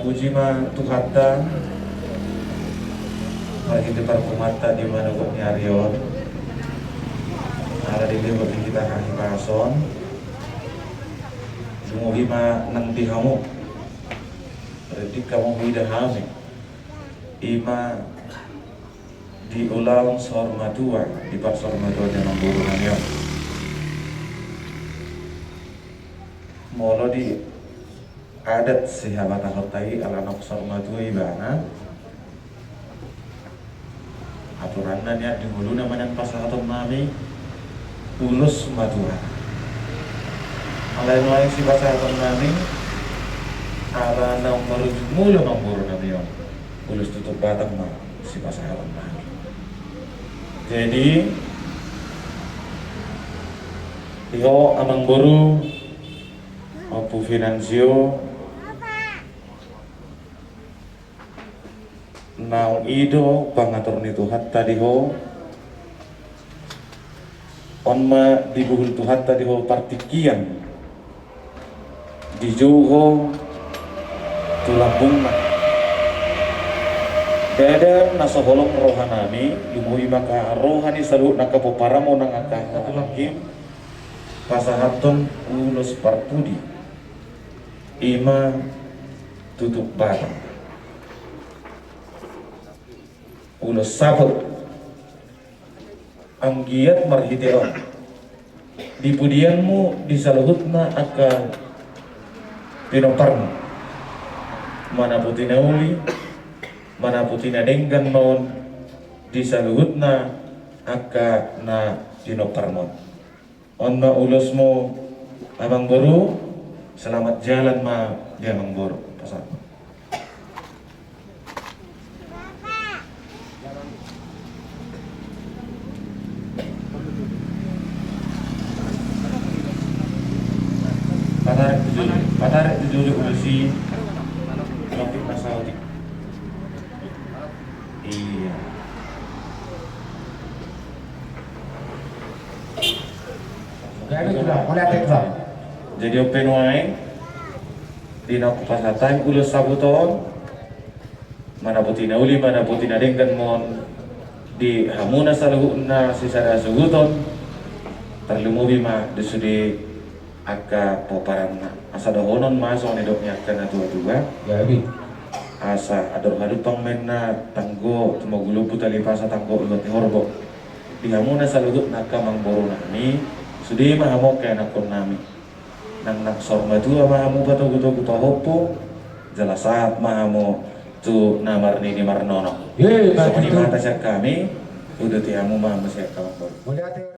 puji ma Tuhata bagi depan kumata di mana buat nyarion ada di lewat kita kaki pason dumugi ma nang dihamu berarti kamu hidah hame ima di ulang sormadua di pak sormadua yang memburuhannya molo di adat sahabat hotai ala nok sormadua ibana aturannya niat di hulu namanya pasahaton nami ulus madura alai si pasahaton nami ala nomor mulu nombor nami yon ulus tutup batang mah si pasahaton nami. Jadi iho amang boru opu finansio naung ido pangatur ni Tuhan tadi ho onma dibuhul Tuhan tadi ho partikian dijuho tulambung beda nasoholong rohanami lumui maka rohani salu nakapoparamo nang akahim pasahaton ulus parpudi ima tutup batang ulus sabot anggiat marhiteon di pudianmu disaluhutna akan pinoparmu mana putina uli mana putina denggan maun disaluhutna aka na dinoparmon onna ulusmu amang boru selamat jalan ma di amang boru pasal Patar itu dulu ulusi tropik masaudi. Iya. Jadi open wine di nak pasatan ulus sabuton mana putina uli mana putina dengkan mon di hamuna saluhuna sisara suguton terlumubi ma desudi aka poparan asa dahonon masuk ni doknya kana tua-tua ya bi asa ador hadu pangmenna tanggo tumagulu putali pasa tanggo ulat horbo di hamuna saluhut naka mangboro nami sudi mahamo kaya nakon nami nang naksor madua mahamu bato guto guto hopo jelasat mahamo tu namar ni marnono ye so ni mata siya kami udah tiamu mahamu siya kamang